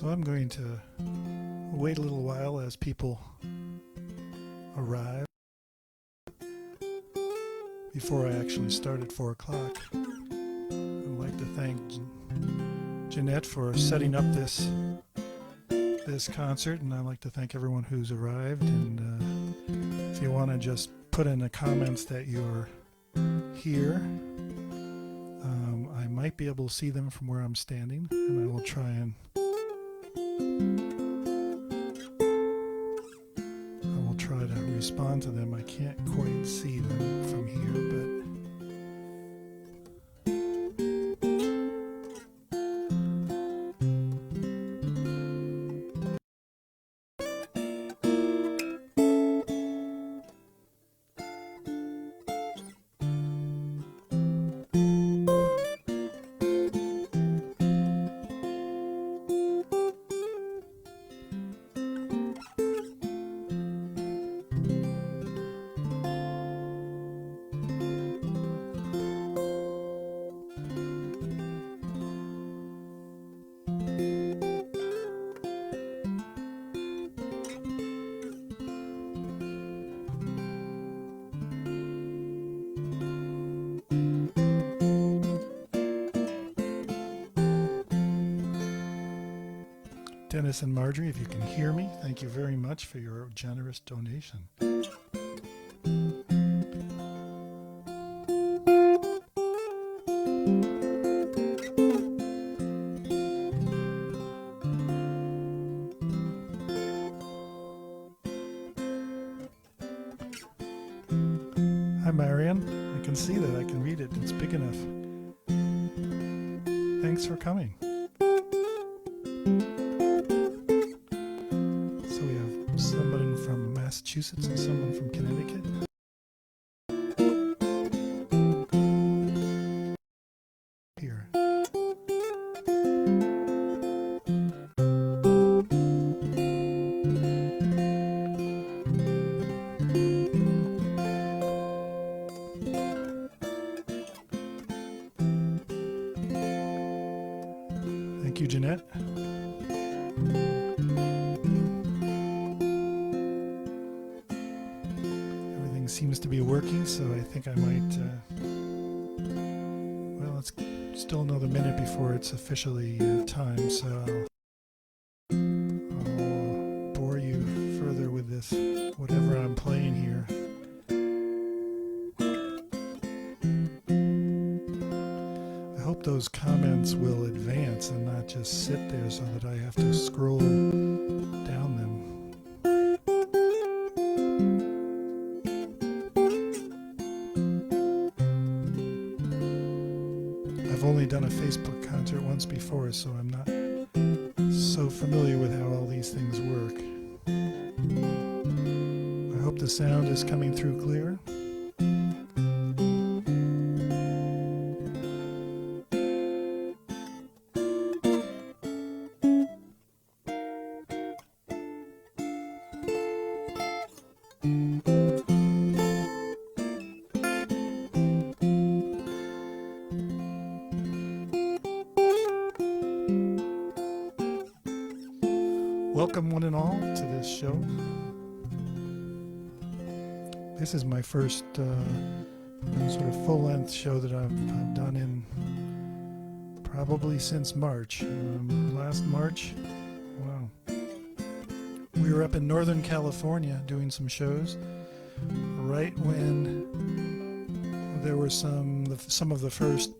So I'm going to wait a little while as people arrive before I actually start at 4 o'clock. I'd like to thank Jeanette for setting up this concert, and I'd like to thank everyone who's arrived. And if you want to just put in the comments that you're here, I might be able to see them from where I'm standing, and I will try and to respond to them. I can't quite see them from here, but Dennis and Marjorie, if you can hear me, thank you very much for your generous donation. Hi, Marion. I can see that. I can read it. It's big enough. Thanks for coming. Massachusetts and someone from Connecticut. Here. Thank you, Jeanette. Seems to be working, so I think I might well, it's still another minute before it's officially time, so I'll bore you further with this whatever I'm playing here. I hope those comments will advance and not just sit there so that I have to scroll down them. I've only done a Facebook concert once before, so I'm not so familiar with how all these things work. I hope the sound is coming through clear. Welcome one and all to this show. This is my first sort of full-length show that I've done in probably since March. Last March, wow. We were up in Northern California doing some shows right when there were some of the first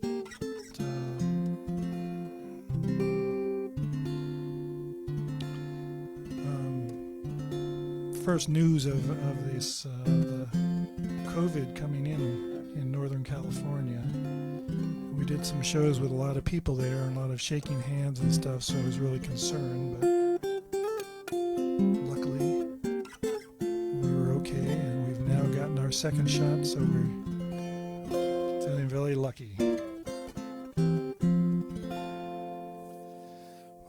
news of this the COVID coming in Northern California. We did some shows with a lot of people there and a lot of shaking hands and stuff, so I was really concerned, but luckily we were okay, and we've now gotten our second shot, so we're feeling very lucky.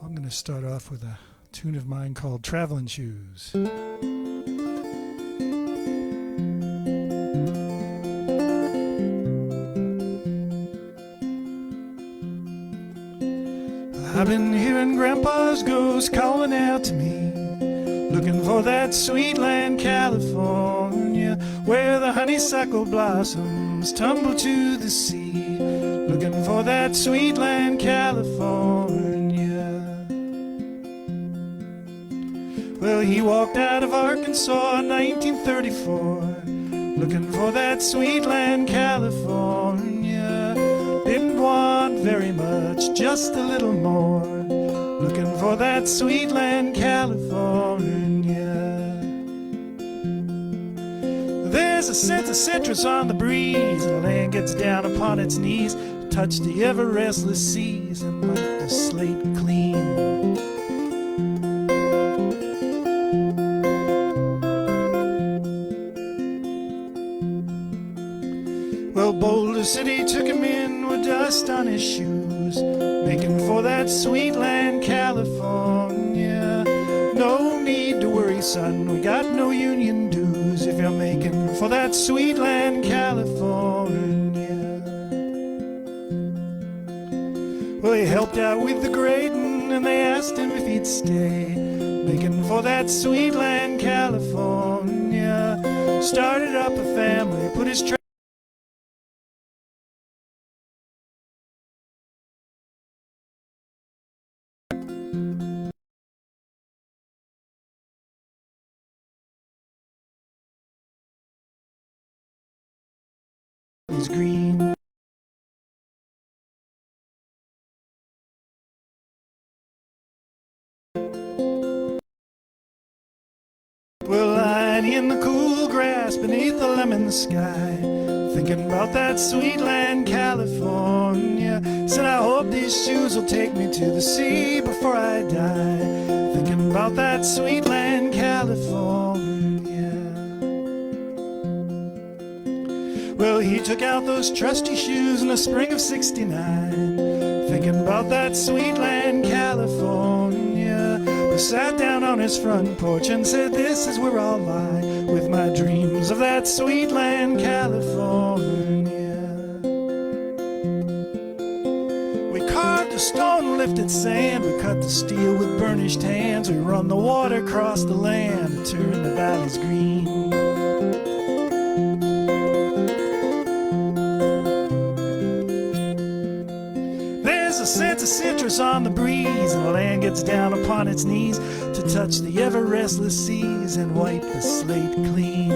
I'm going to start off with a tune of mine called Traveling Shoes. I've been hearing Grandpa's ghost calling out to me, looking for that sweet land, California, where the honeysuckle blossoms tumble to the sea. Looking for that sweet land, California. Well, he walked out of Arkansas in 1934, looking for that sweet land, California. Didn't want very much, just a little more. Looking for that sweet land, California. There's a scent of citrus on the breeze, and the land gets down upon its knees to touch the ever-restless seas and wipe the slate clean. Well, Boulder City took him in with dust on his shoes, making for that sweet land, California. No need to worry, son, we got no union dues if you're making for that sweet land, California. Well, he helped out with the grading, and they asked him if he'd stay, making for that sweet land, California. Started up a family, put his is green. Well, lying in the cool grass beneath the lemon sky, thinking about that sweet land, California. Said, I hope these shoes will take me to the sea before I die. Thinking about that sweet land, California. Well, he took out those trusty shoes in the spring of '69, thinking about that sweet land, California. He sat down on his front porch and said, this is where I'll lie with my dreams of that sweet land, California. We carved the stone and lifted sand, we cut the steel with burnished hands, we run the water across the land to turn the valleys green. A scent of citrus on the breeze, and the land gets down upon its knees to touch the ever-restless seas and wipe the slate clean.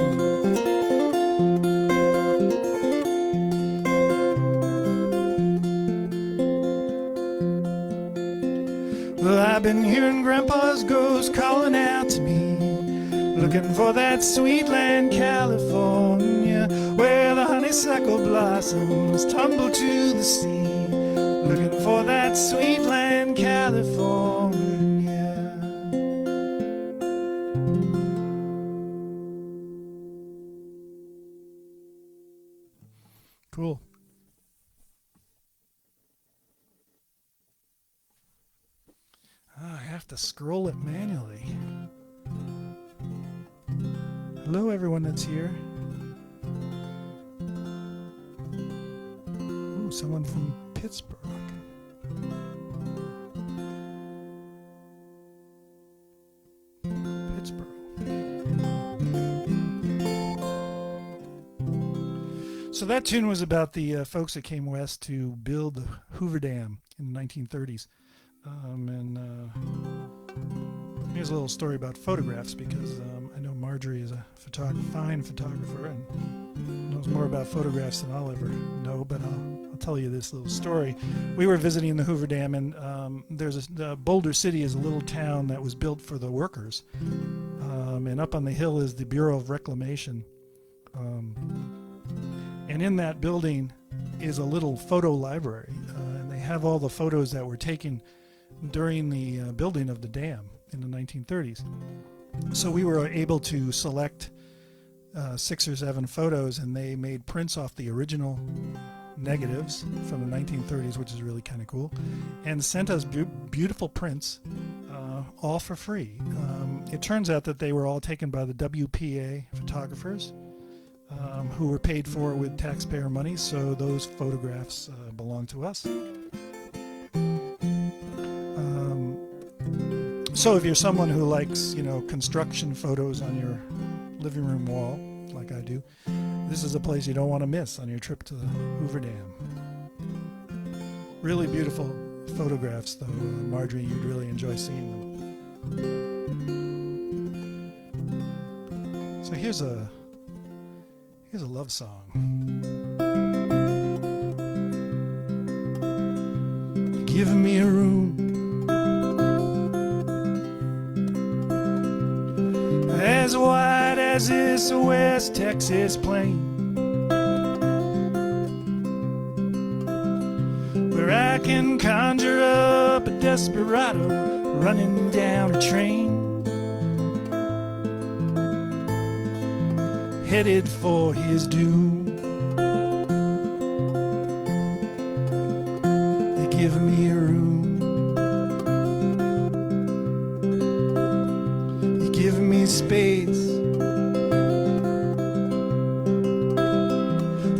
Well, I've been hearing Grandpa's ghost calling out to me, looking for that sweet land, California, where the honeysuckle blossoms tumble to the sea. Looking for that sweet land, California. Cool. I have to scroll it manually. Hello, everyone that's here. Ooh, someone from Pittsburgh. So that tune was about the folks that came west to build the Hoover Dam in the 1930s. Here's a little story about photographs, because I know Marjorie is a fine photographer and knows more about photographs than I'll ever know, but I'll tell you this little story. We were visiting the Hoover Dam, and Boulder City is a little town that was built for the workers, and up on the hill is the Bureau of Reclamation. And in that building is a little photo library, and they have all the photos that were taken during the building of the dam in the 1930s. So we were able to select 6 or 7 photos, and they made prints off the original negatives from the 1930s, which is really kind of cool, and sent us beautiful prints, all for free. It turns out that they were all taken by the WPA photographers, who were paid for with taxpayer money, so those photographs belong to us. So if you're someone who likes, construction photos on your living room wall, like I do, this is a place you don't want to miss on your trip to the Hoover Dam. Really beautiful photographs, though. Marjorie, you'd really enjoy seeing them. So here's a love song. Give me a room as wide as this West Texas plain, where I can conjure up a desperado running down a train, headed for his doom. You give me a room, you give me space,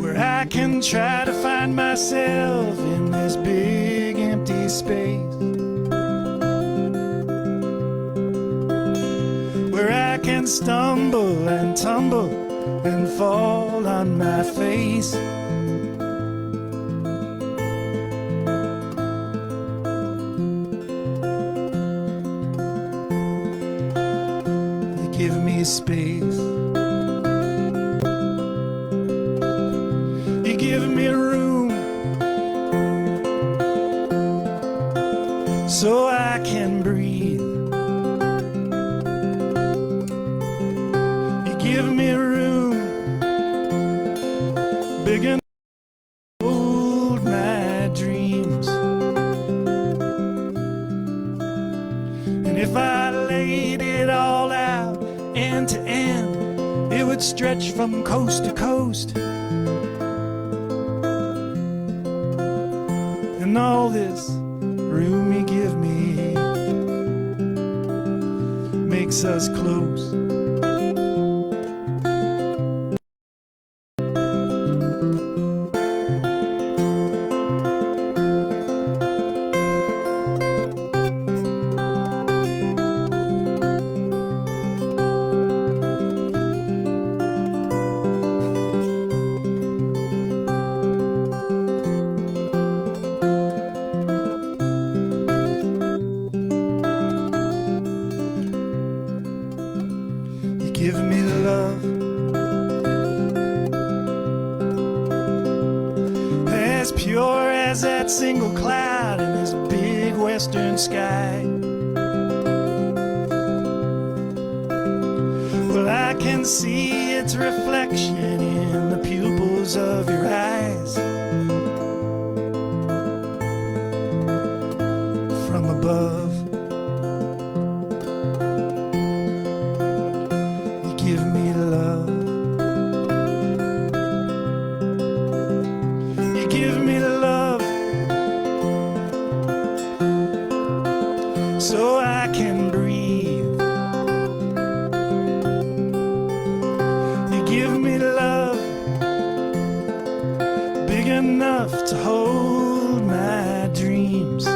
where I can try to find myself in this big empty space, where I can stumble and tumble and fall on my face. You give me space, you give me a room so I can breathe. You give me a room big enough to hold my dreams. And if I laid it all out end to end, it would stretch from coast to coast. And all this room you give me makes us close. Give me love as pure as that single cloud in this big western sky. Well, I can see its reflection in the pupils of your eyes. From above, give me love. You give me love so I can breathe. You give me love big enough to hold my dreams.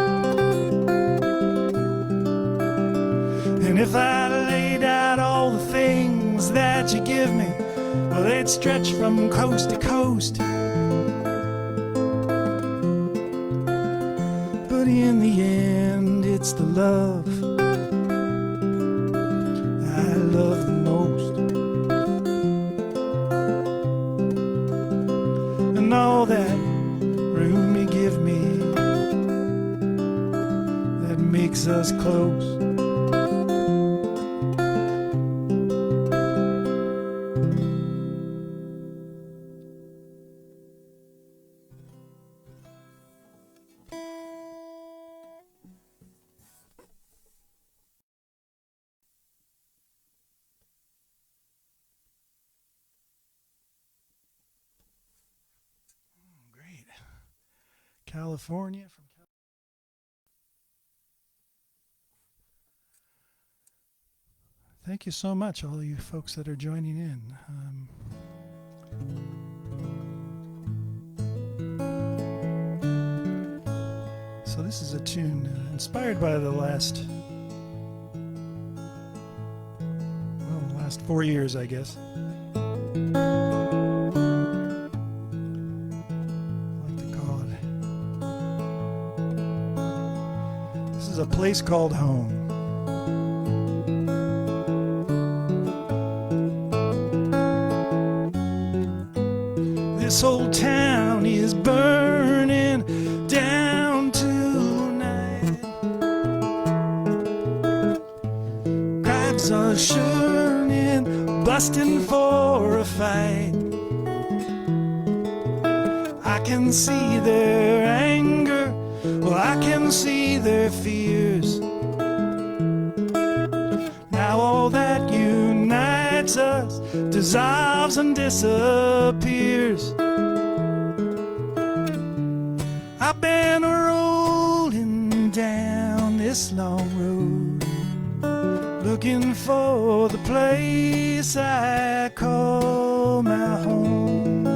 And if I laid out all the things that you give me, well, they'd stretch from coast to coast. But in the end, it's the love I love the most. And all that room you give me, that makes us close. California from Thank you so much, all you folks that are joining in. So this is a tune inspired by the last Last 4 years, I guess. A place called home. This old town is burning down tonight. Crowds are churning, busting for a fight. I can see their anger, well, I can see their fears. Now all that unites us dissolves and disappears. I've been rolling down this long road, looking for the place I call my home.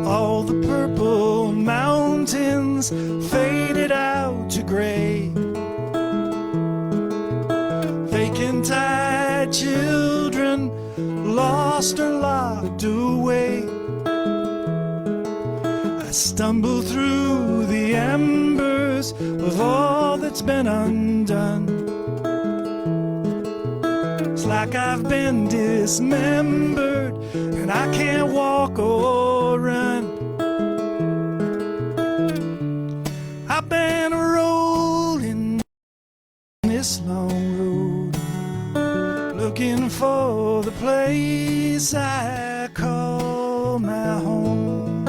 All the purple mountains faded out to gray. Vacant-eyed children lost or locked away. I stumble through the embers of all that's been undone. It's like I've been dismembered and I can't walk or run. I've been rolling this long road, looking for the place I call my home.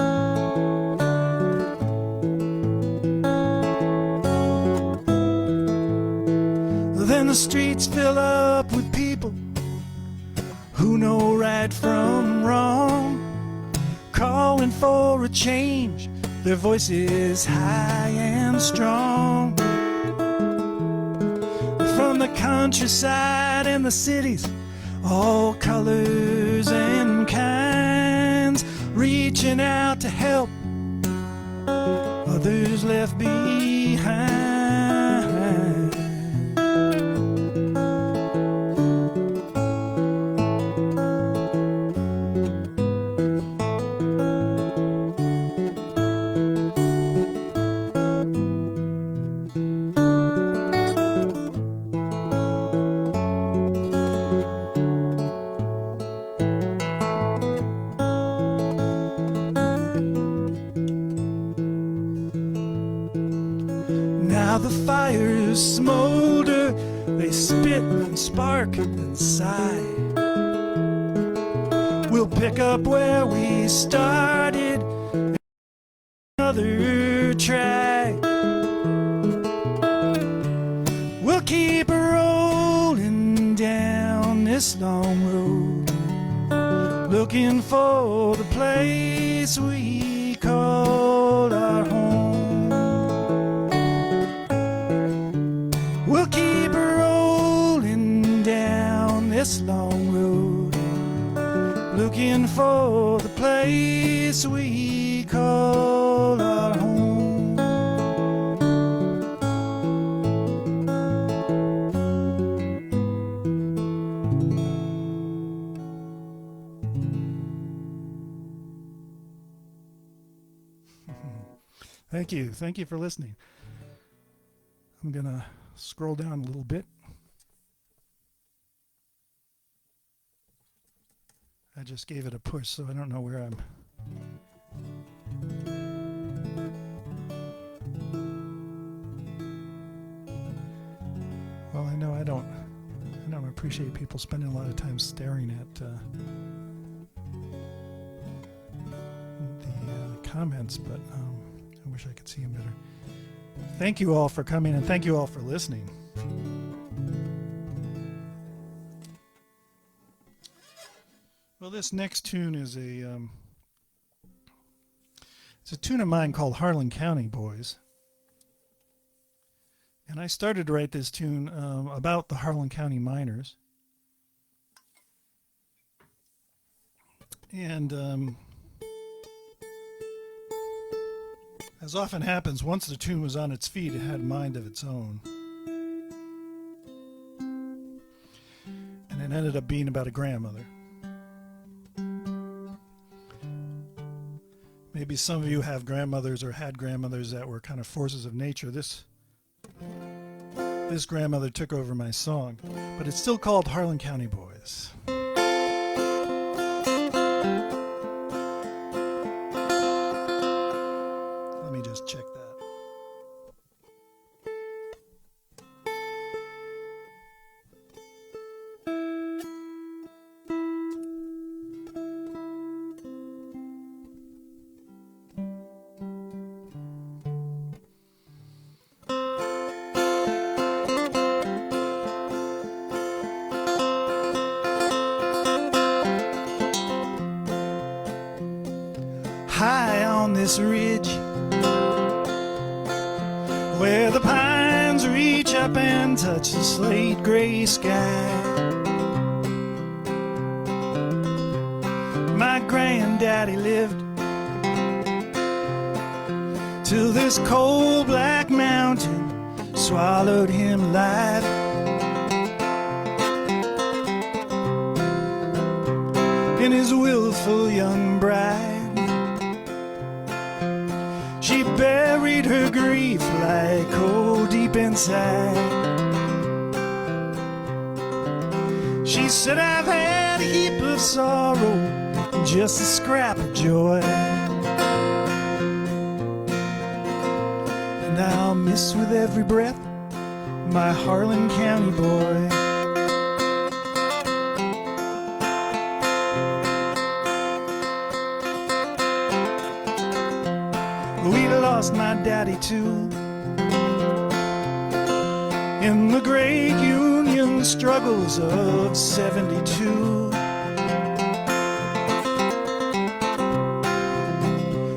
Then the streets fill up with people who know right from wrong, calling for a change, their voices high and strong. From the countryside and the cities, all colors and kinds, reaching out to help others left behind. Now the fires smolder, they spit and spark and sigh. We'll pick up where we started, another try. We'll keep rolling down this long road, looking for the place we call our home. We'll keep rolling down this long road, looking for the place we call our home. Thank you for listening. I'm gonna scroll down a little bit. I just gave it a push, so I don't know where I'm. Well, I know I don't appreciate people spending a lot of time staring at the comments, but I wish I could see them better. Thank you all for coming, and thank you all for listening. Well, this next tune is it's a tune of mine called Harlan County Boys. And I started to write this tune about the Harlan County miners. And as often happens, once the tune was on its feet, it had a mind of its own. it ended up being about a grandmother. Maybe some of you have grandmothers or had grandmothers that were kind of forces of nature. This grandmother took over my song, but it's still called Harlan County Boys. Let me just check that. High on this ridge, where the pines reach up and touch the slate gray sky, my granddaddy lived till this cold black mountain swallowed him alive. And his willful young bride, she buried her grief like coal deep inside. She said, I've had a heap of sorrow, just a scrap of joy, and I'll miss with every breath my Harlan County boy. We lost my daddy too in the great Union struggles of '72,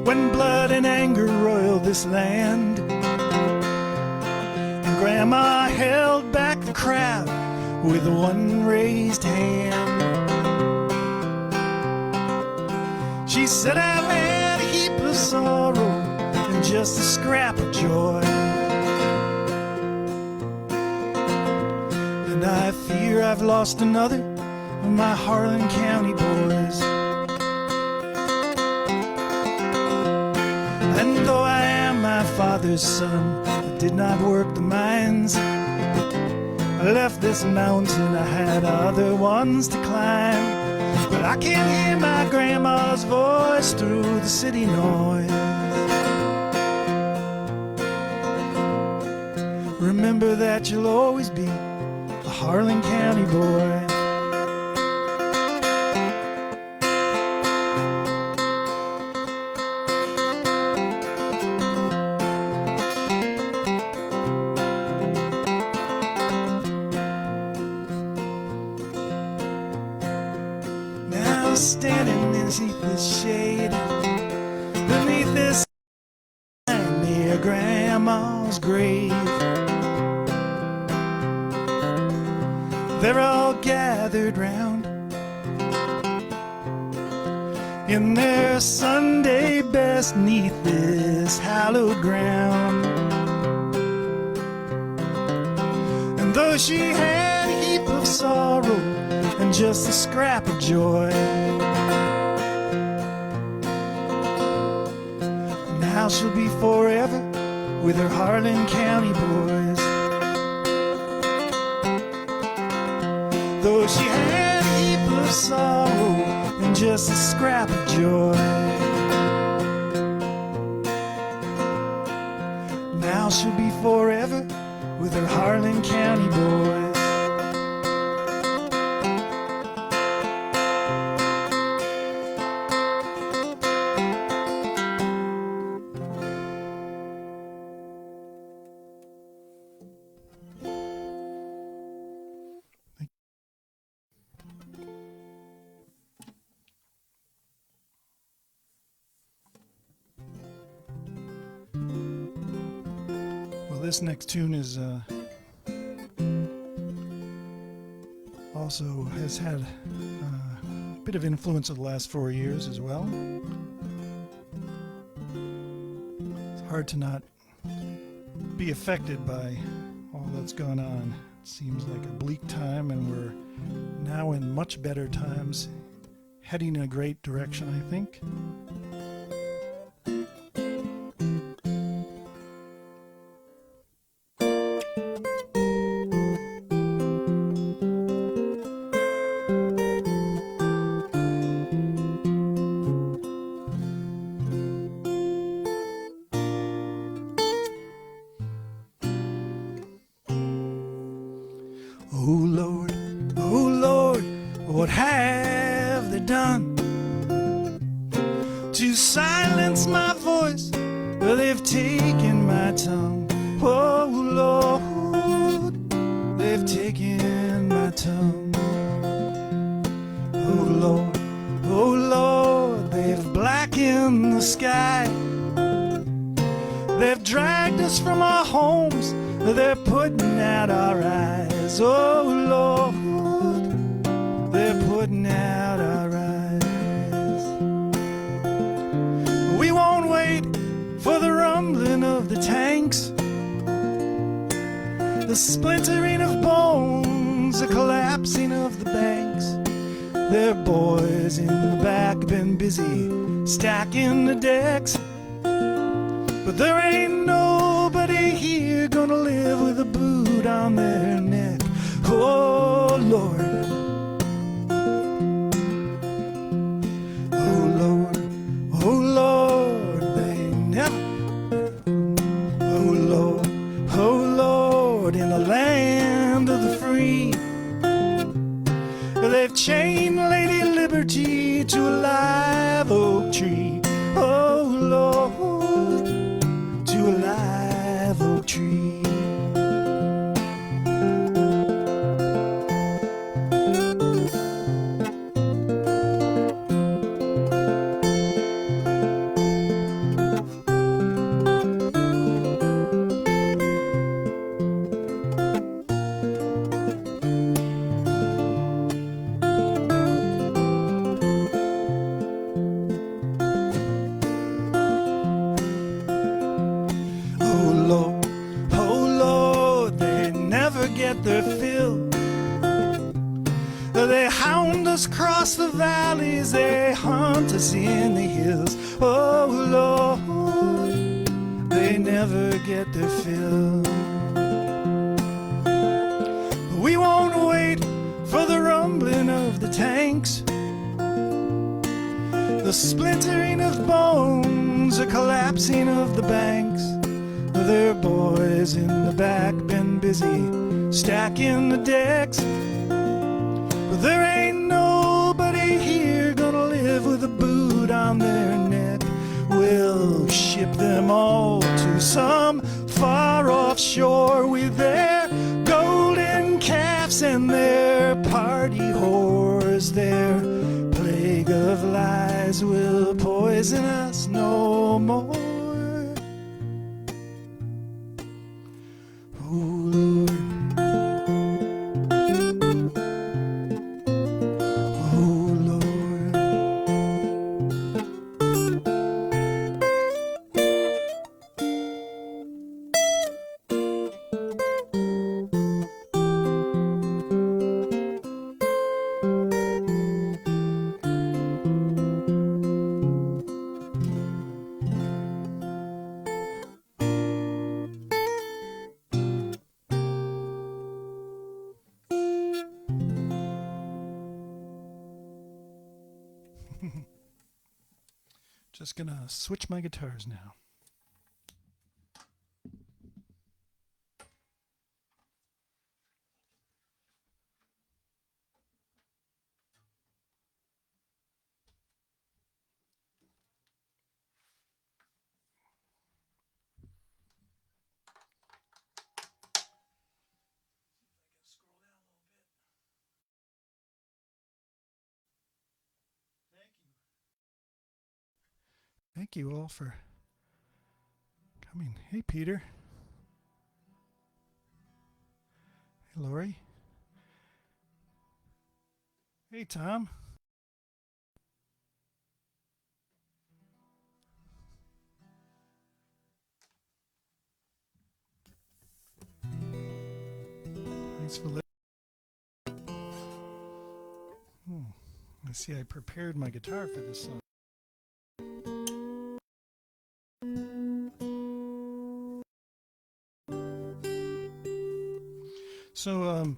when blood and anger roiled this land, and Grandma held back the crowd with one raised hand. She said, I've had a heap of sorrow, just a scrap of joy, and I fear I've lost another of my Harlan County boys. And though I am my father's son, I did not work the mines. I left this mountain, I had other ones to climb, but I can't hear my grandma's voice through the city noise. Remember that you'll always be a Harlan County boy. Now standing beneath this shade, beneath this sign near Grandma's grave, they're all gathered round in their Sunday best neath this hallowed ground. And though she had a heap of sorrow and just a scrap of joy, now she'll be forever with her Harlan County boys. Though she had a heap of sorrow and just a scrap of joy, now she'll be forever with her Harlan County boys. This next tune is also has had a bit of influence of the last 4 years as well. It's hard to not be affected by all that's gone on. It seems like a bleak time, and we're now in much better times, heading in a great direction, I think. Oh Lord, what have they done to silence my voice? They've taken my tongue. Oh Lord, they've taken my tongue. Oh Lord, they've blackened the sky. They've dragged us from our homes. They're putting out our eyes. Oh Lord, they're putting out our eyes. We won't wait for the rumbling of the tanks, the splintering of bones, the collapsing of the banks. Their boys in the back been busy stacking the decks, but there ain't nobody here gonna live with a boot on their neck. Oh Lord, oh Lord, they never. Oh Lord, in the land of the free, they've chained Lady Liberty to a live oak tree. Oh Lord, to a live oak tree. Their fill. They hound us across the valleys, they hunt us in the hills. Oh Lord, they never get their fill. We won't wait for the rumbling of the tanks, the splintering of bones, the collapsing of the banks. Their boys in the back been busy stacking the decks, but there ain't nobody here gonna live with a boot on their neck. We'll ship them all to some far off shore with their golden calves and their party whores. Their plague of lies will poison us no more. Just gonna switch my guitars now. Thank you all for coming. Hey, Peter. Hey, Lori. Hey, Tom. Thanks for listening. I see I prepared my guitar for this song. So,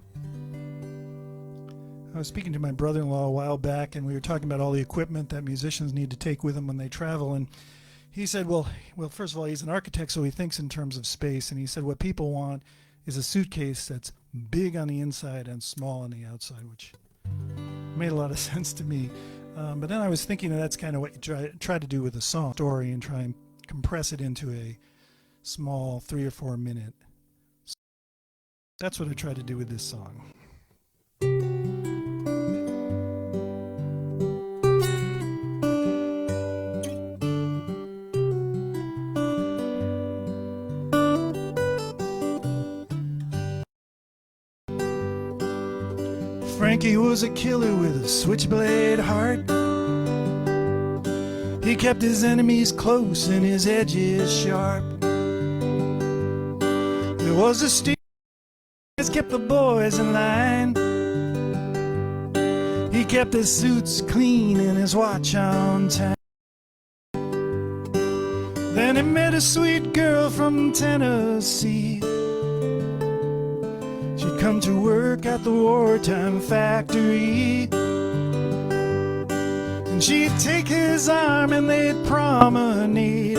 I was speaking to my brother-in-law a while back, and we were talking about all the equipment that musicians need to take with them when they travel. And he said, well, first of all, he's an architect, so he thinks in terms of space. And he said what people want is a suitcase that's big on the inside and small on the outside, which made a lot of sense to me. But then I was thinking that's kind of what you try to do with a song story and try and compress it into a small 3 or 4 minute. That's what I tried to do with this song. Frankie was a killer with a switchblade heart. He kept his enemies close and his edges sharp. There was a steer that kept the boys in line. He kept his suits clean and his watch on time. Then he met a sweet girl from Tennessee. She'd come to work at the wartime factory, and she'd take his arm and they'd promenade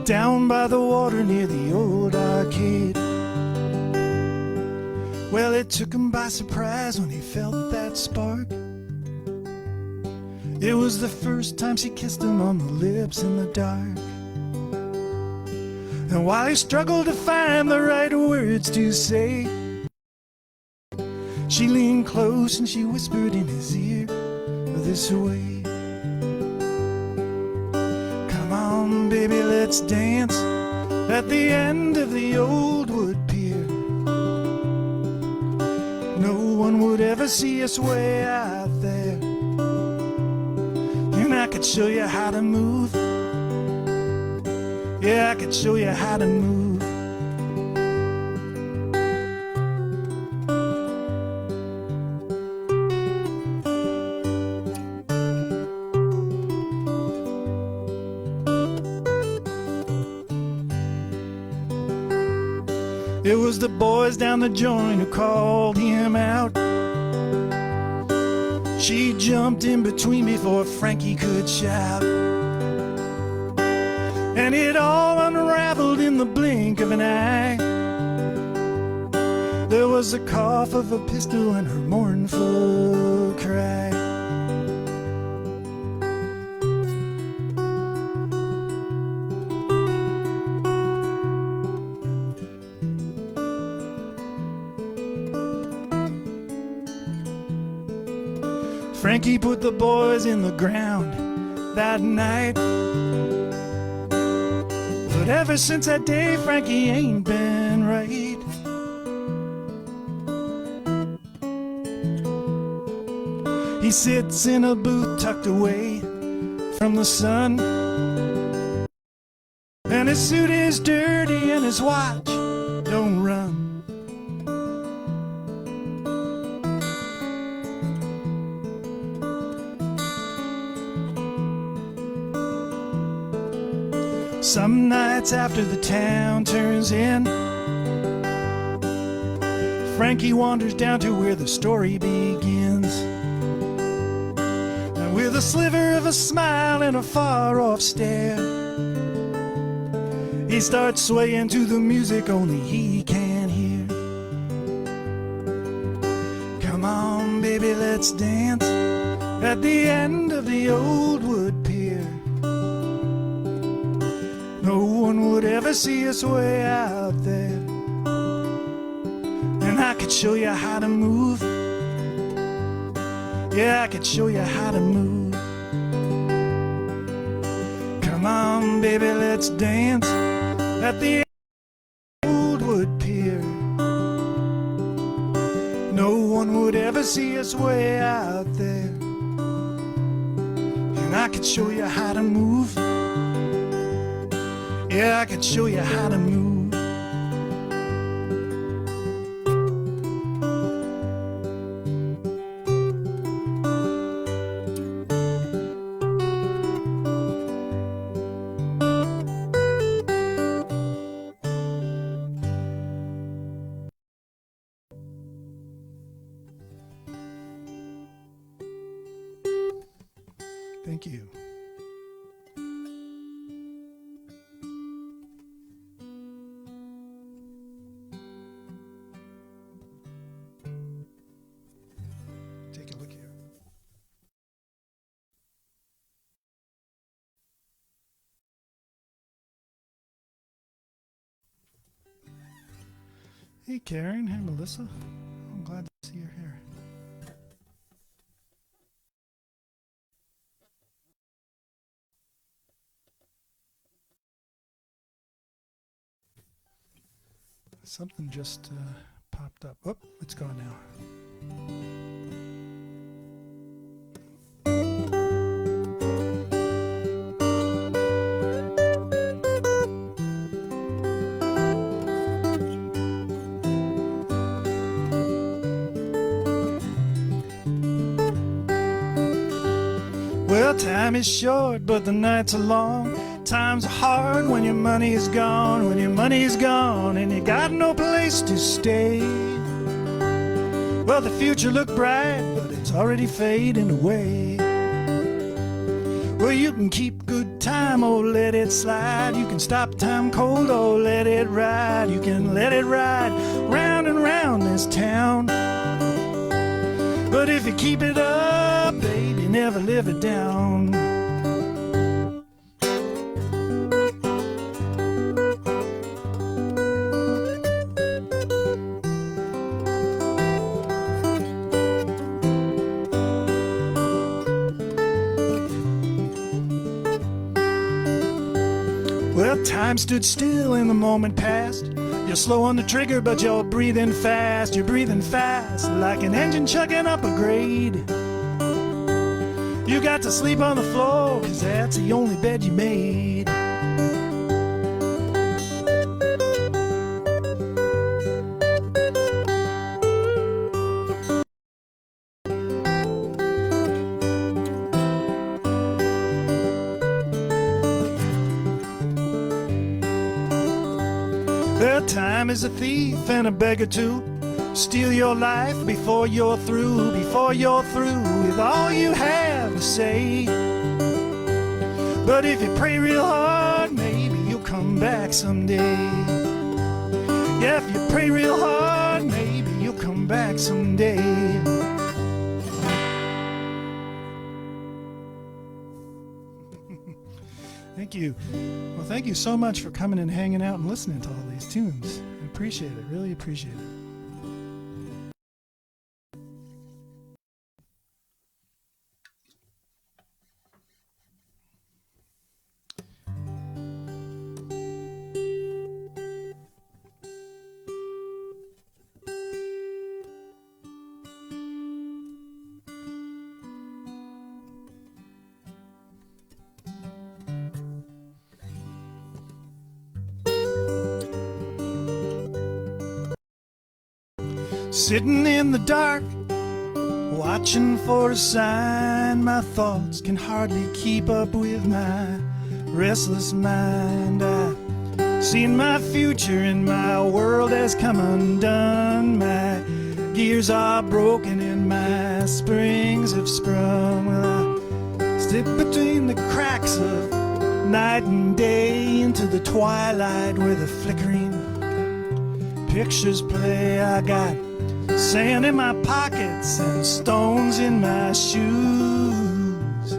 down by the water near the old arcade. Well, it took him by surprise when he felt that spark. It was the first time she kissed him on the lips in the dark. And while he struggled to find the right words to say, she leaned close and she whispered in his ear this way: come on, baby, let's dance at the end of the old wood pier. No one would ever see us way out there, and I could show you how to move. Yeah, I could show you how to move. It was the boys down the joint who called him out. She jumped in between before Frankie could shout. And it all unraveled in the blink of an eye. There was the cough of a pistol and her mournful cry. Frankie put the boys in the ground that night. But ever since that day, Frankie ain't been right. He sits in a booth tucked away from the sun, and his suit is dirty and his watch don't run. Some nights after the town turns in, Frankie wanders down to where the story begins. And with a sliver of a smile and a far-off stare, he starts swaying to the music only he can hear. Come on, baby, let's dance at the end of the old wood pier. No one would ever see us way out there, and I could show you how to move. Yeah, I could show you how to move. Come on, baby, let's dance at the old wood pier. No one would ever see us way out there, and I could show you how to move. Yeah, I could show you how to move. Thank you. Take a look here. Hey Karen, hey Melissa. I'm glad to see you're here. Something just popped up. Oh, it's gone now. Well, time is short, but the nights are long. Times are hard when your money is gone, when your money is gone and you got no place to stay. Well, the future looked bright, but it's already fading away. Well, you can keep good time, oh, let it slide. You can stop time cold, oh, let it ride. You can let it ride round and round this town. But if you keep it up, baby, never live it down. Well, time stood still and the moment passed. You're slow on the trigger, but you're breathing fast. You're breathing fast, like an engine chugging up a grade. You got to sleep on the floor, 'cause that's the only bed you made. Time is a thief and a beggar too. Steal your life before you're through with all you have to say. But if you pray real hard, maybe you'll come back someday. Yeah, if you pray real hard, maybe you'll come back someday. Thank you. Well, thank you so much for coming and hanging out and listening to all these tunes. I appreciate it, really appreciate it. Sitting in the dark, watching for a sign. My thoughts can hardly keep up with my restless mind. I've seen my future and my world has come undone. My gears are broken and my springs have sprung. Well, I slip between the cracks of night and day into the twilight where the flickering pictures play. I got sand in my pockets and stones in my shoes.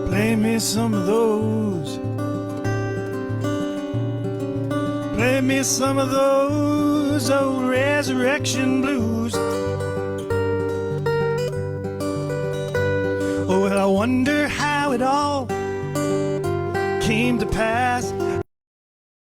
Play me some of those. Play me some of those old resurrection blues. Oh, well, I wonder how it all came to pass.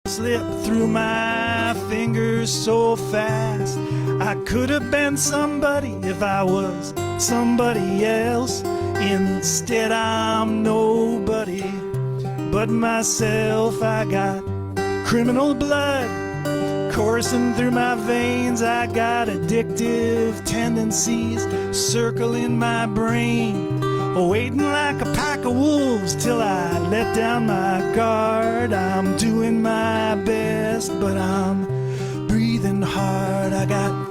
Slipped through my fingers so fast. I could have been somebody if I was somebody else. Instead I'm nobody but myself. I got criminal blood coursing through my veins. I got addictive tendencies circling my brain, waiting like a pack of wolves till I let down my guard. I'm doing my best, but I'm breathing hard. I got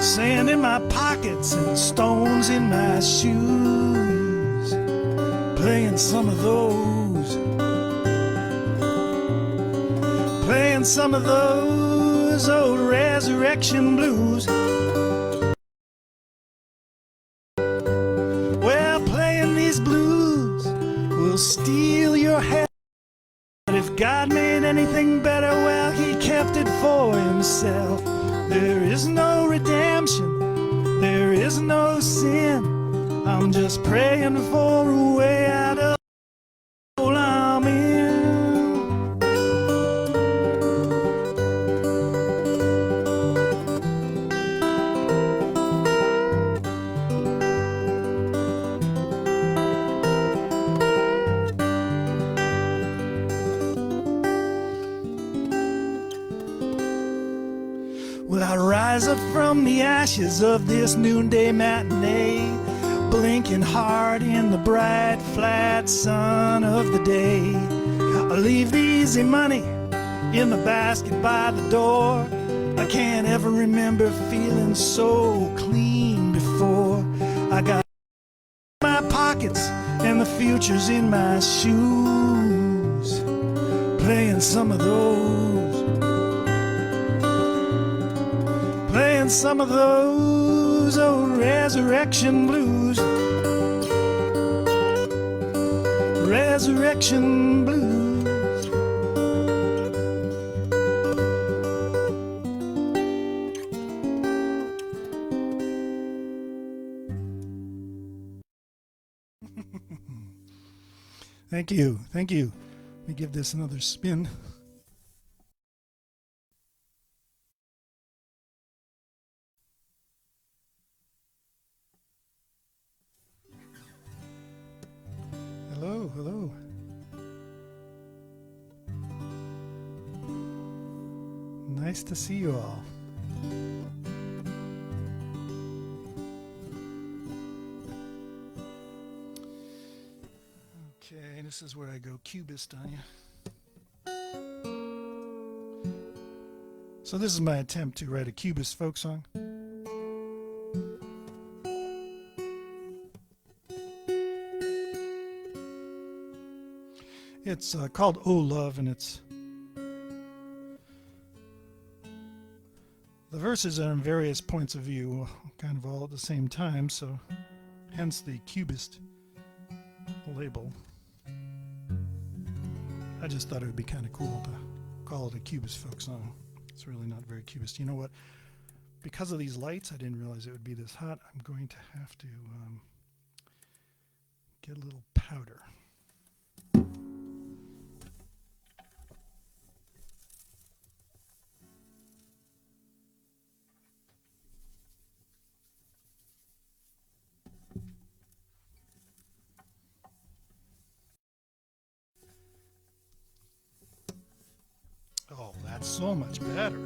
sand in my pockets and stones in my shoes. playing some of those, playing some of those old resurrection blues. Well, playing these blues will steal your head. But if God made anything better, well, he kept it for himself. There is no redemption, there is no sin. I'm just praying for a way out of the hole I'm in. Well, I rise up from the ashes of this noonday matinee, blinking hard in the bright, flat sun of the day. I leave the easy money in the basket by the door. I can't ever remember feeling so clean before. I got my pockets and the future's in my shoes, playing some of those, playing some of those old resurrection blues, resurrection blues. Thank you, thank you. Let me give this another spin. Hello, hello. Nice to see you all. Okay, this is where I go cubist on you. So this is my attempt to write a cubist folk song. It's called Oh Love, and it's the verses are in various points of view, kind of all at the same time, so hence the cubist label. I just thought it would be kind of cool to call it a cubist folk song. It's really not very cubist. You know what? Because of these lights, I didn't realize it would be this hot. I'm going to have to get a little powder. Oh, that's so much better.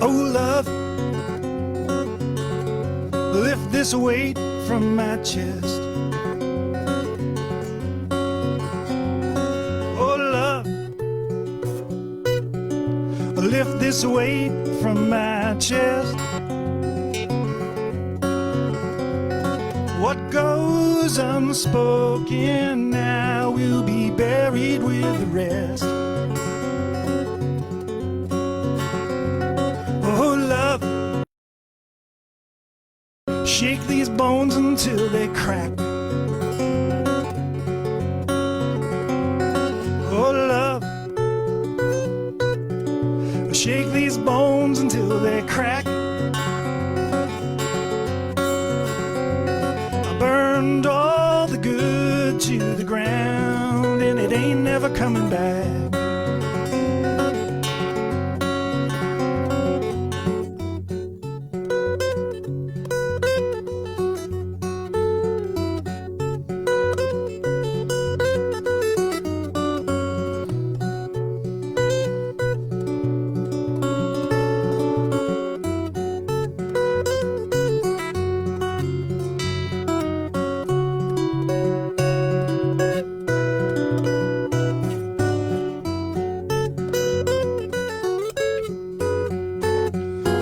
Oh, love, lift this weight from my chest. Lift this weight from my chest. What goes unspoken now will be buried with the rest. Oh, love, shake these bones until they crack. Shake these bones until they crack. I burned all the good to the ground, and it ain't never coming back.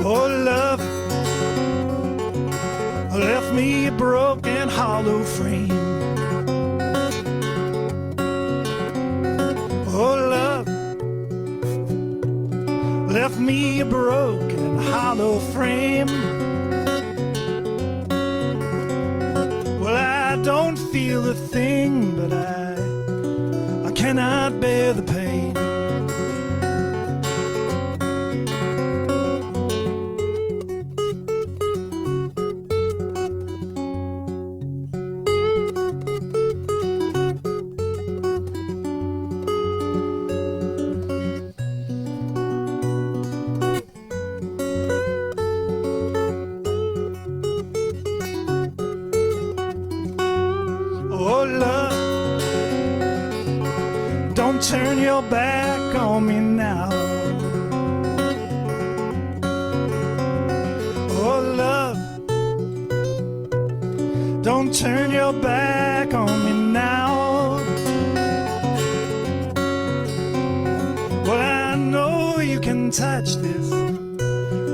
Oh, love left me a broken, hollow frame. Oh, love left me a broken, hollow frame. Well, I don't feel a thing, but I cannot bear the pain. Oh, love, don't turn your back on me now. Oh, love, don't turn your back on me now. Well, I know you can touch this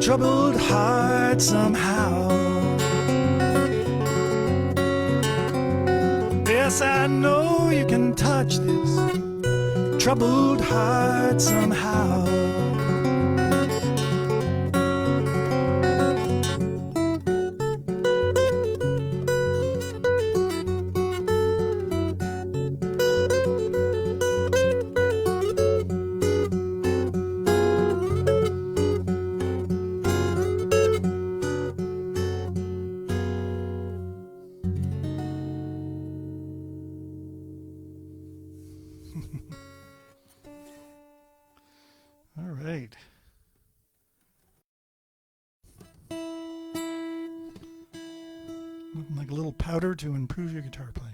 troubled heart somehow. Yes, I know you can touch this troubled heart somehow. All right. Looking like a little powder to improve your guitar playing.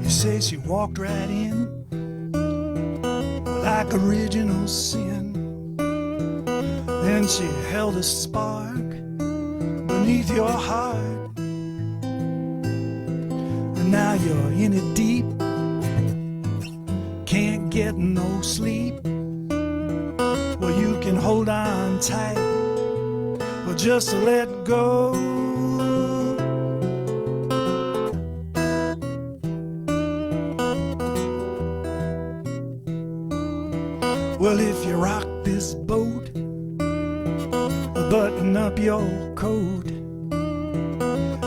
Say she walked right in like original sin, and she held a spark beneath your heart, and now you're in it deep, can't get no sleep. Well, you can hold on tight or just let go. Well, if you rock this boat, button up your coat,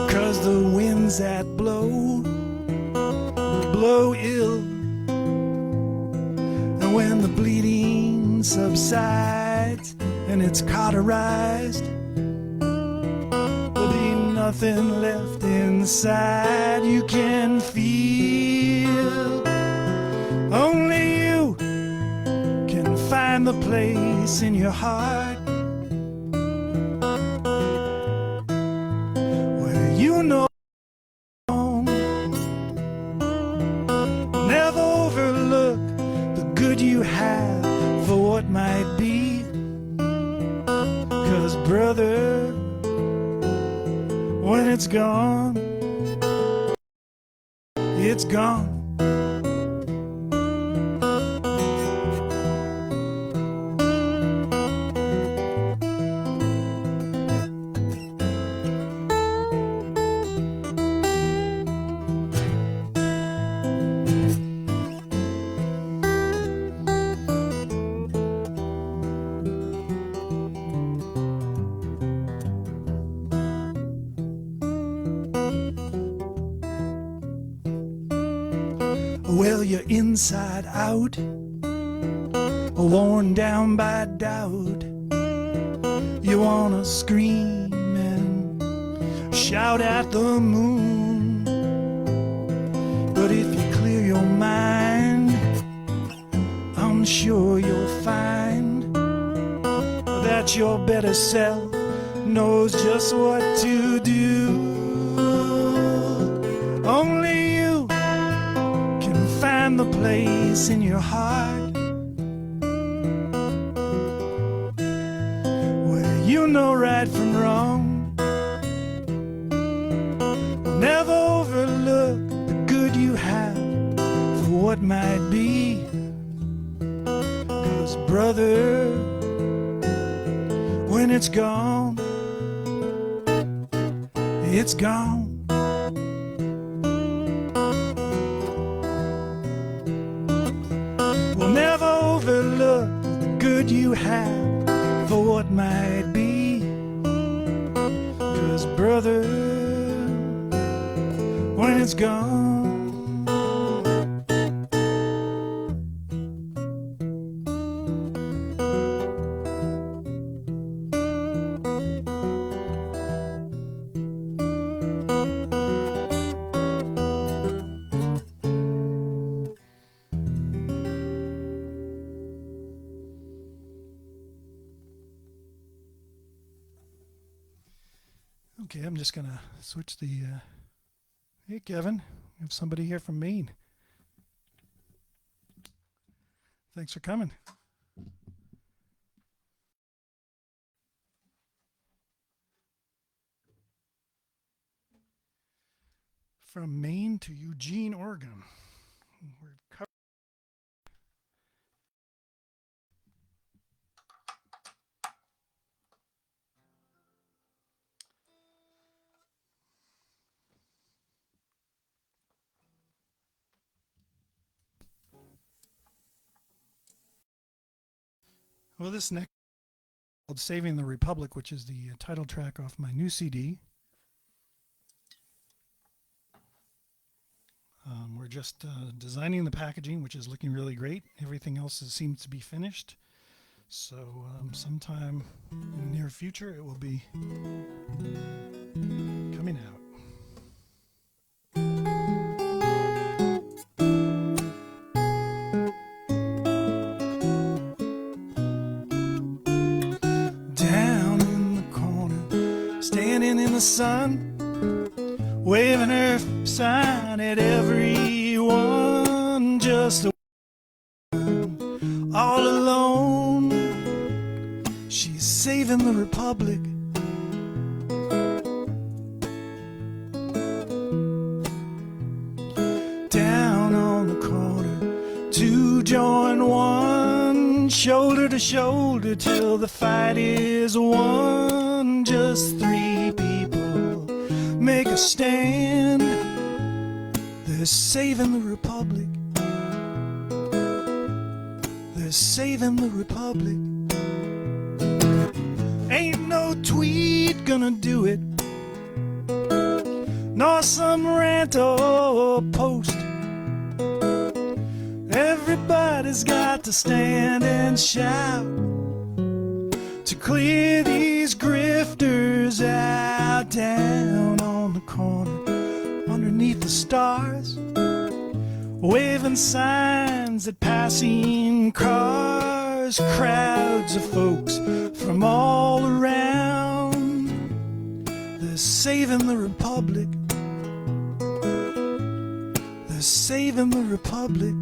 'cause the winds that blow ill, and when the bleeding subsides and it's cauterized, there'll be nothing left inside. You can feel, only you can find the place in your heart where you know. Never overlook the good you have for what might be, 'cause brother, when it's gone, it's gone. Well, you're inside out, worn down by doubt. You wanna scream and shout at the moon, sure you'll find that your better self knows just what to do. Only you can find the place in your heart where you know right from wrong. Never overlook the good you have for what might be. 'Cause brother, when it's gone, it's gone. We'll never overlook the good you have for what might be. 'Cause brother, when it's gone. Okay, I'm just gonna switch the hey Kevin, we have somebody here from Maine. Thanks for coming. From Maine to Eugene, Oregon. We're well, this next called Saving the Republic, which is the title track off my new CD. We're just designing the packaging, which is looking really great. Everything else seems to be finished. So sometime in the near future, it will be coming out. Down in the corner, standing in the sun, waving her sign at everyone, just a woman, all alone. She's saving the republic. Down on the corner, two join one, shoulder to shoulder till the fight is won. Just three people make a stand. They're saving the republic. They're saving the republic. Ain't no tweet gonna do it, nor some rant or post. Everybody's got to stand and shout to clear these grifters out. Down on the corner, underneath the stars, waving signs at passing cars, crowds of folks from all around. They're saving the republic. They're saving the republic.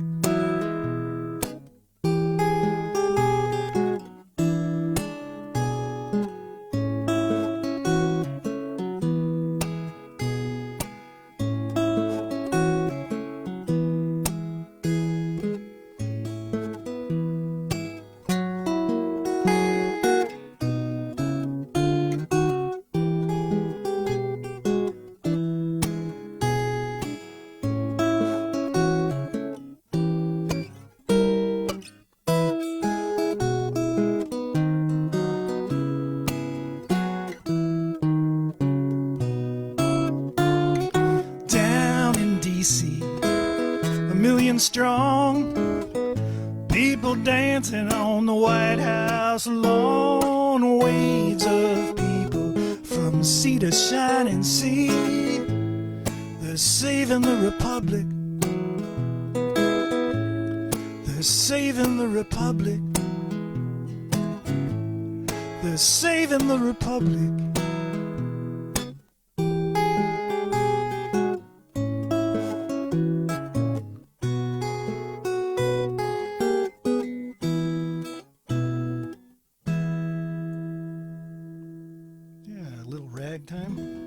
Strong people dancing on the White House lawn, waves of people from sea to shining sea. They're saving the republic. They're They're saving the Republic. They're saving the Republic. Yeah, a little ragtime.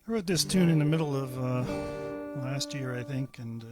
I wrote this tune in the middle of last year, I think, and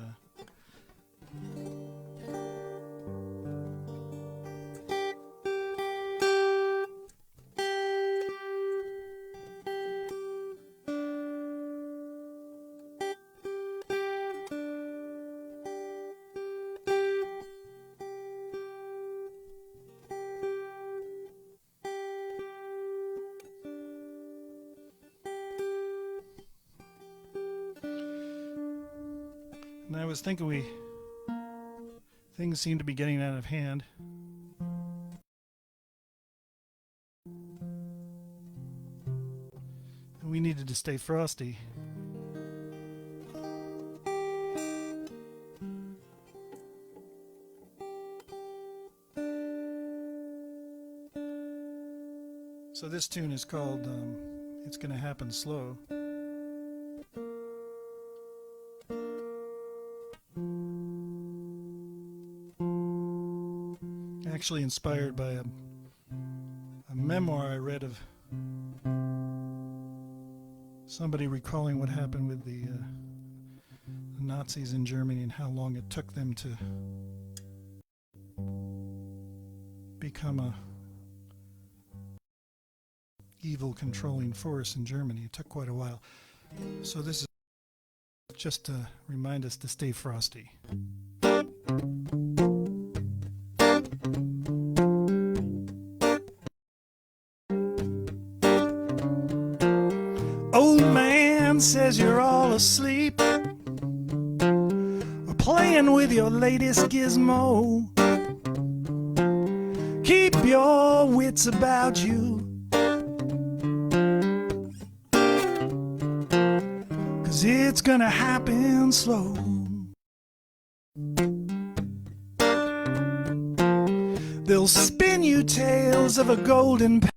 I was thinking things seem to be getting out of hand. And we needed to stay frosty. So this tune is called It's Gonna Happen Slow. Actually inspired by a memoir I read of somebody recalling what happened with the Nazis in Germany and how long it took them to become a evil controlling force in Germany. It took quite a while. So this is just to remind us to stay frosty. Old man says you're all asleep, or playing with your latest gizmo. Keep your wits about you, 'cause it's gonna happen slow. They'll spin you tales of a golden past,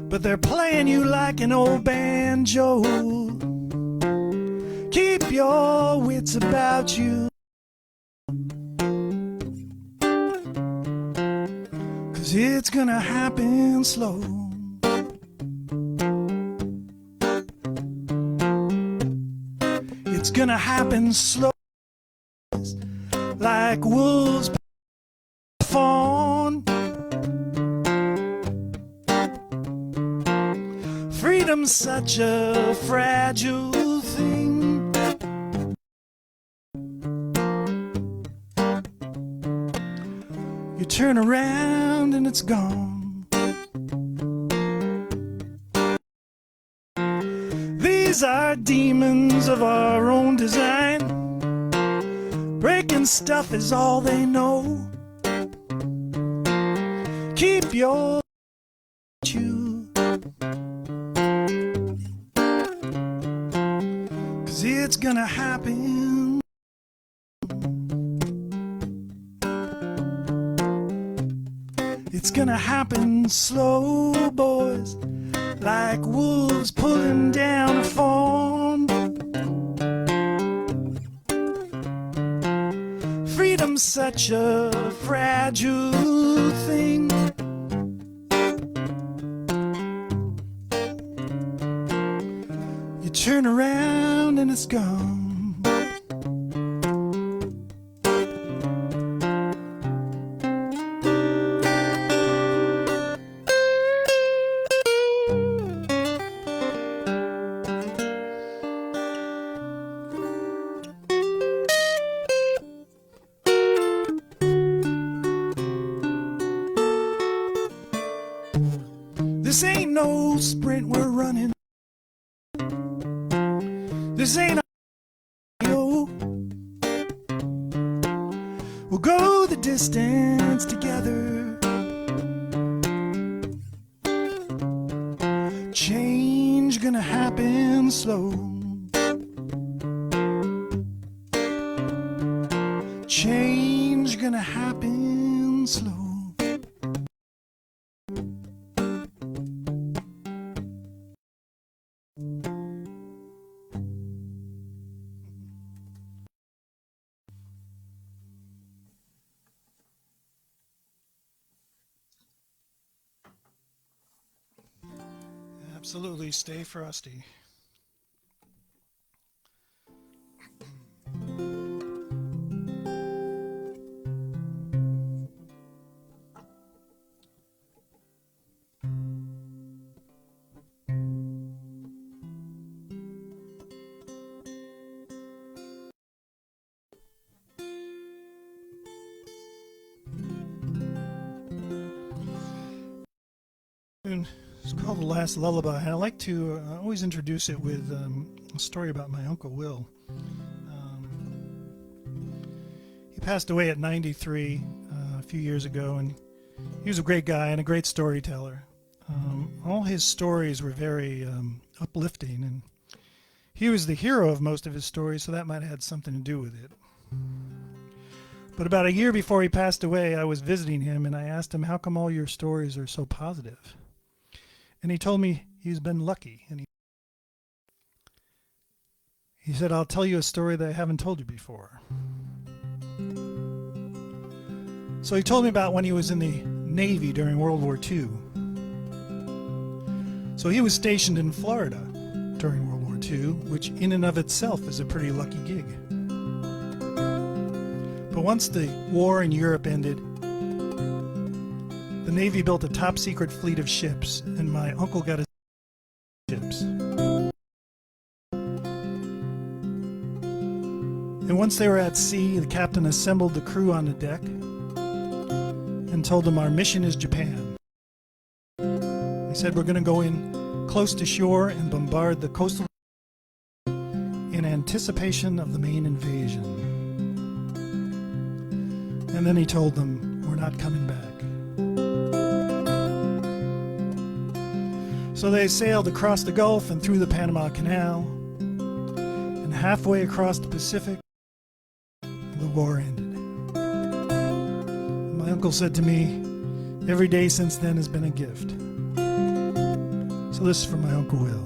but they're playing you like an old banjo. Keep your wits about you, 'cause it's gonna happen slow. It's gonna happen slow, like wolves fawn. Freedom's such a fragile thing. You turn around and it's gone. These are demons of our own design. Breaking stuff is all they know. Keep your you, 'cause it's gonna happen. It's gonna happen slow, boys, like wolves pulling down a fawn. Freedom's such a fragile thing. You turn around and it's gone. This ain't no sprint we're running. This ain't a distance together. Change gonna happen slow. Change gonna happen slow. Absolutely, stay frosty. It's called The Last Lullaby, and I like to always introduce it with a story about my Uncle Will. He passed away at 93 a few years ago, and he was a great guy and a great storyteller. All his stories were very uplifting, and he was the hero of most of his stories, so that might have had something to do with it. But about a year before he passed away, I was visiting him, and I asked him, how come all your stories are so positive? And he told me he's been lucky. And he said, I'll tell you a story that I haven't told you before. So he told me about when he was in the Navy during World War II. So he was stationed in Florida during World War II, which in and of itself is a pretty lucky gig. But once the war in Europe ended, the Navy built a top-secret fleet of ships, and my uncle got his ships. And once they were at sea, the captain assembled the crew on the deck and told them, our mission is Japan. He said, we're going to go in close to shore and bombard the coastal in anticipation of the main invasion. And then he told them, we're not coming back. So they sailed across the Gulf and through the Panama Canal, and halfway across the Pacific, the war ended. My uncle said to me, every day since then has been a gift. So this is from my Uncle Will.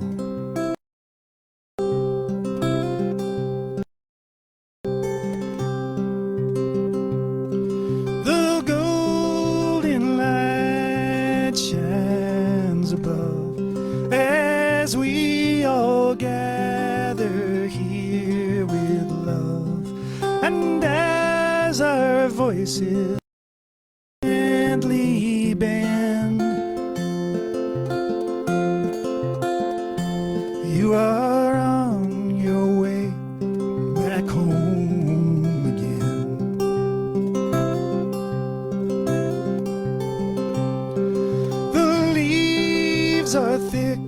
The golden light shines above as we all gather here with love, and as our voices gently bend, you are on your way back home again. The leaves are thick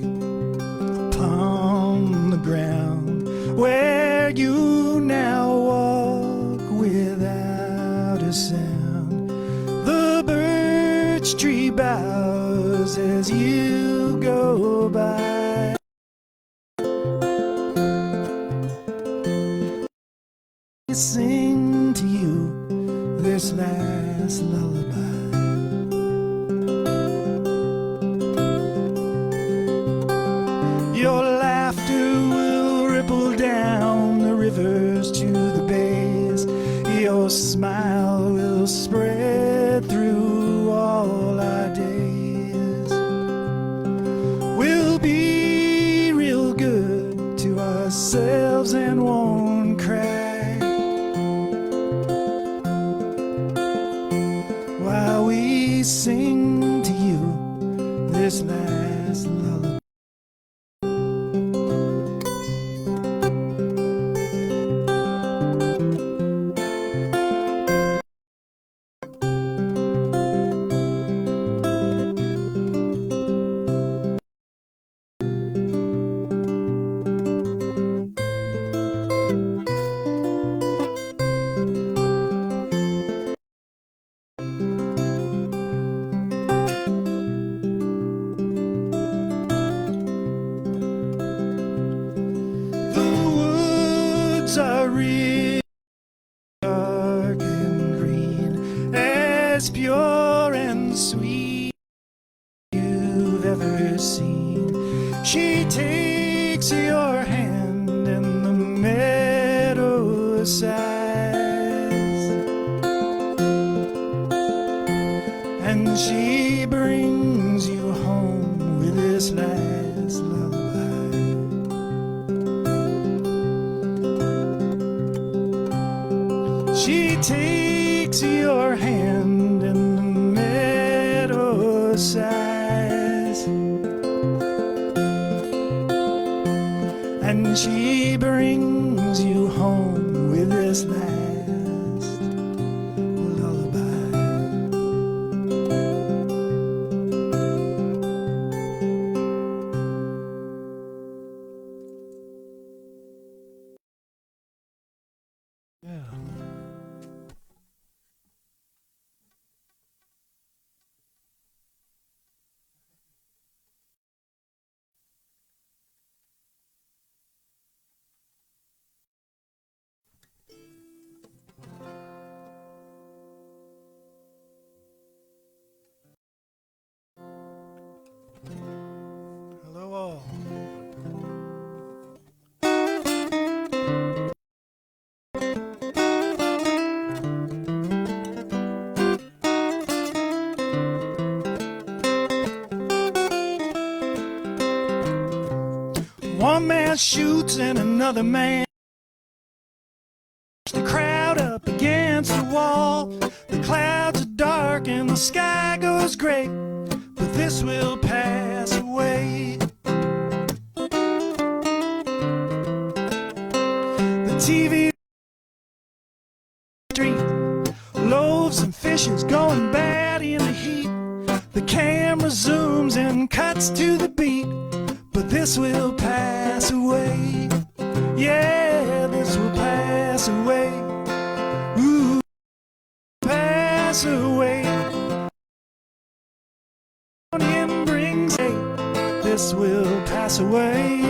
upon the ground where you now walk without a sound. The birch tree bows as you go by. Sing to you this last lullaby. Your laughter will ripple down the rivers to the bays. Your smile will spread through all our days. We'll be real good to ourselves and won't cry while we sing to you this last lullaby. are real, dark and green, as pure and sweet you've ever seen. She takes your hand and the meadow sighs, and she brings you home with this last lullaby. She takes your hand and the meadow sighs, and she brings you home with this last lullaby. Yeah. Hello all. One man shoots and another man, the crowd up against the wall. The clouds are dark and the sky goes gray, but this will pass away. The TV street, loaves and fishes going bad in the heat. The camera zooms and cuts to the beat, but this will pass away. Yeah, this will pass away. Ooh, pass away. Morning brings day. This will pass away.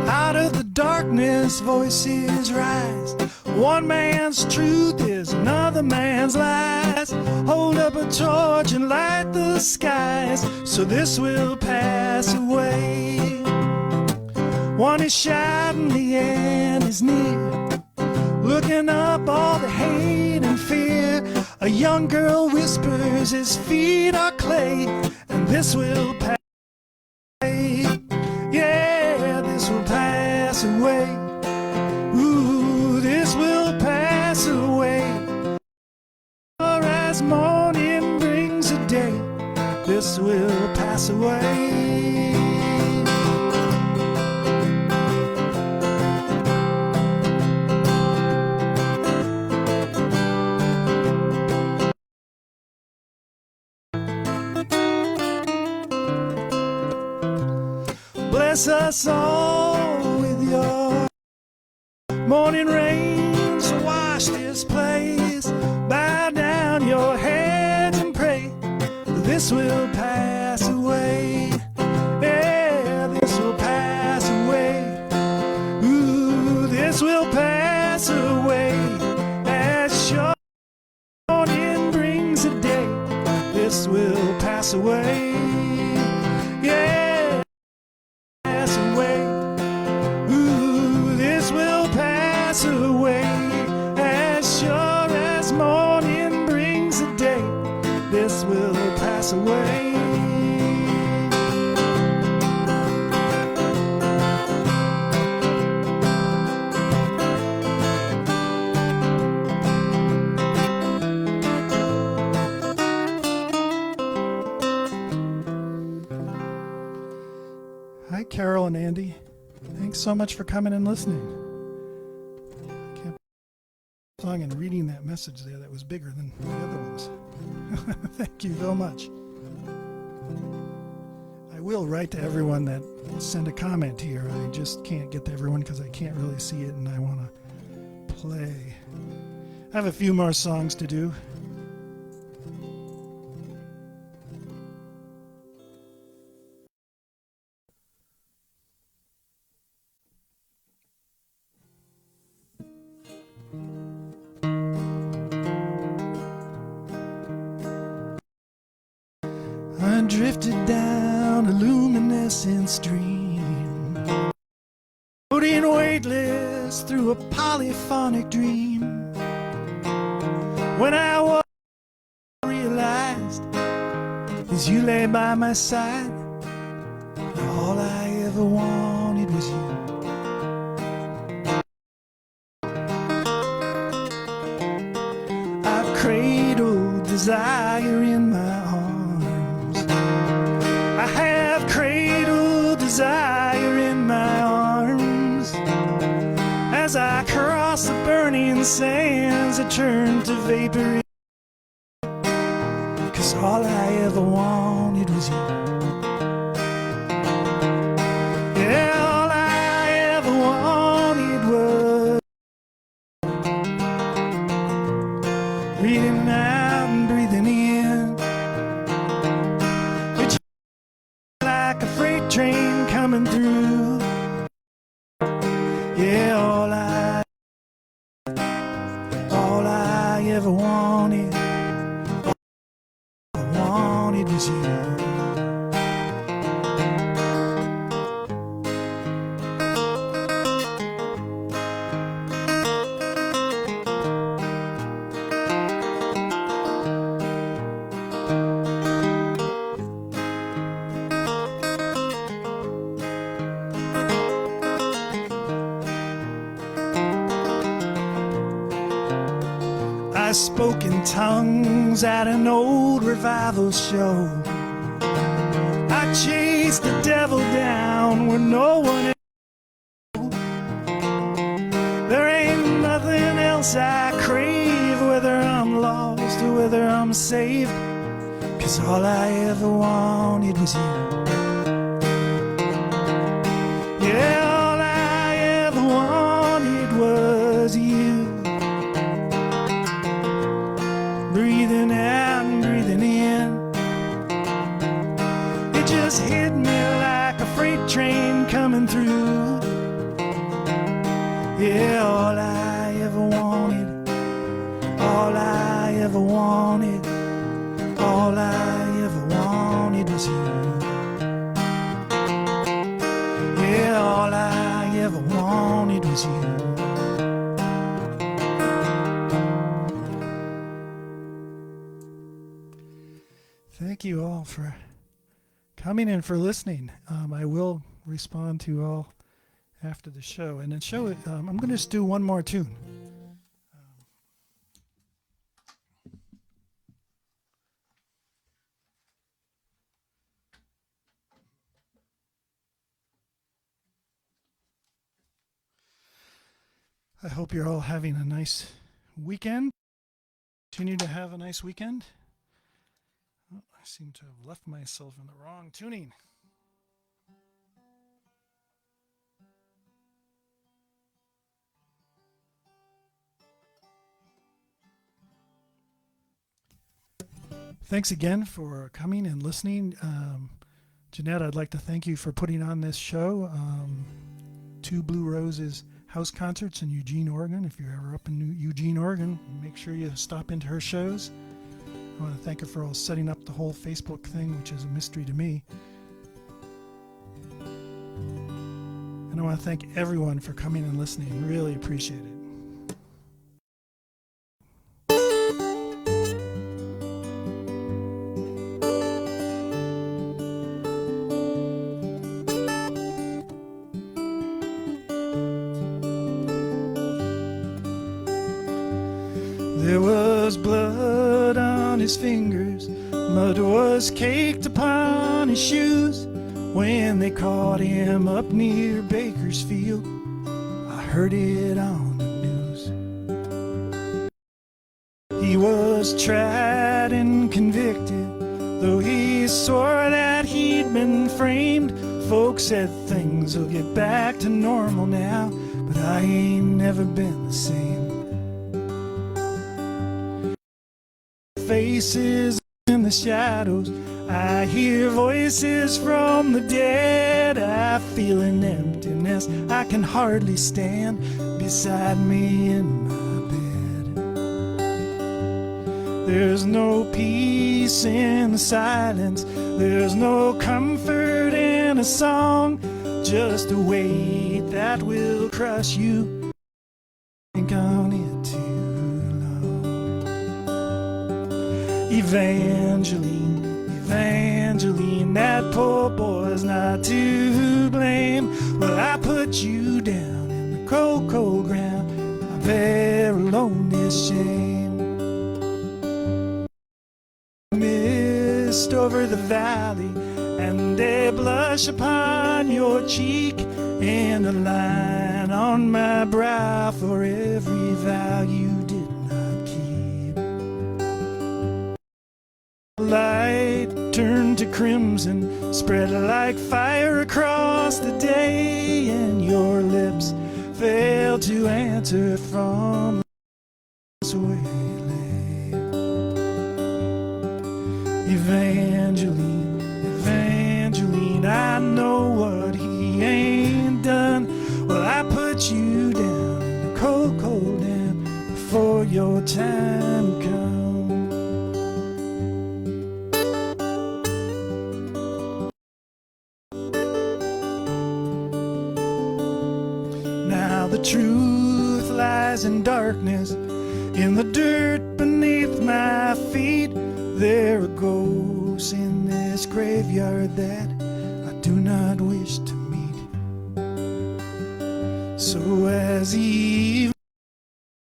Out of the darkness, voices rise. One man's truth is another man's lies. Hold up a torch and light the skies, so this will pass away. One is shouting, the end is near, looking up all the hate and fear. A young girl whispers his feet are clay, and this will pass away. Yeah, this will pass away. Ooh, this will pass away. Or as morning brings a day, this will pass away. Bless us all with your morning rains. Wash this place. Bow down your heads and pray. This will pass away. Yeah, this will pass away. Ooh, this will pass away. As sure morning brings a day, this will pass away. Yeah, pass away. Ooh, this will pass away. As sure as morning brings a day, this will pass away. Hi, Carol and Andy. Thanks so much for coming and listening. I can't song and reading that message there that was bigger than the other ones. Thank you so much. I I will write to everyone that send a comment here. I just can't get to everyone because I can't really see it and I want to play. I have a few more songs to do. I drifted down a luminescent stream, floating weightless through a polyphonic dream. When I realized, as you lay by my side, all I ever wanted was you. I've cradled desire in my arms. I have cradled desire in my arms. As I cross the burning sands, I turn to vapor. 'Cause all I ever wanted was you. Yeah, all I ever wanted was breathing out and breathing in. It's like a freight train coming through. Yeah, all I ever wanted was you. I spoke in tongues at an old revival show. I chased the devil down where no one else. There ain't nothing else I crave, whether I'm lost or whether I'm saved. 'Cause all I ever wanted was you. Yeah, all I ever wanted was you. Breathing out and breathing in. It just hit me like a freight train coming through. Yeah, all I ever wanted, all I ever wanted, all I ever wanted was you. Yeah, all I ever wanted was you. Thank you all for coming and for listening. I will respond to all after the show. And then I'm going to just do one more tune. I hope you're all having a nice weekend. Continue to have a nice weekend. Oh, I seem to have left myself in the wrong tuning. Thanks again for coming and listening. Jeanette, I'd like to thank you for putting on this show. 2 Blue Roses house concerts in Eugene, Oregon. If you're ever up in Eugene, Oregon, make sure you stop into her shows. I want to thank her for all setting up the whole Facebook thing, which is a mystery to me. And I want to thank everyone for coming and listening. Really appreciate it. There was blood on his fingers, mud was caked upon his shoes. When they caught him up near Bakersfield, I heard it on the news. He was tried and convicted, though he swore that he'd been framed. folks said things will get back to normal now, but I ain't never been the same. Faces in the shadows, I hear voices from the dead. I feel an emptiness I can hardly stand beside me in my bed. There's no peace in the silence, there's no comfort in a song, just a weight that will crush you. Think on it too long. Evangeline, Evangeline, that poor boy's not to blame. Well, I put you down in the cold, cold ground, my very loneliest shame. Mist over the valley, and a blush upon your cheek, and a line on my brow for every vow you did not keep. Light turned to crimson, spread like fire across the day, and your lips failed to answer from the way lay. Evangeline, Evangeline, I know what he ain't done. Well, I put you down in the cold, cold damn before your time come. Now the truth lies in darkness, in the dirt beneath my feet. There are ghosts in this graveyard that I do not wish to meet. So as evening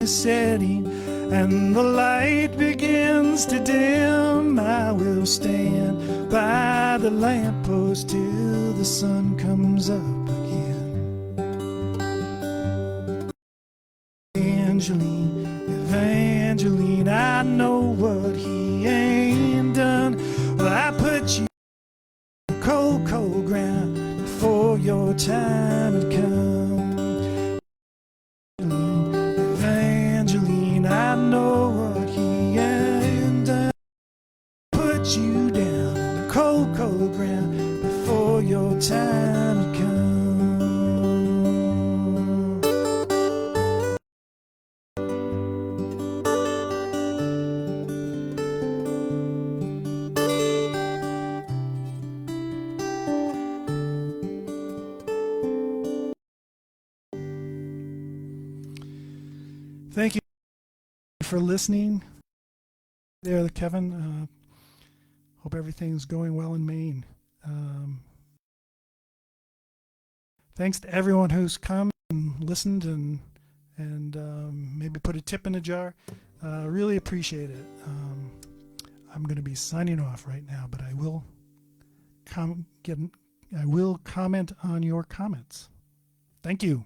is setting and the light begins to dim, I will stand by the lamppost till the sun comes up again. Evangeline, Evangeline, I know what he ain't done. Well, I put you in the cold, cold ground before your time had come. Evangeline, I know what he ain't done. Put you down in the cold, cold ground before your time had come. Thank you for listening there, Kevin. Hope everything's going well in Maine. Thanks to everyone who's come and listened and maybe put a tip in a jar. Really appreciate it. I'm going to be signing off right now, but I will comment on your comments. Thank you.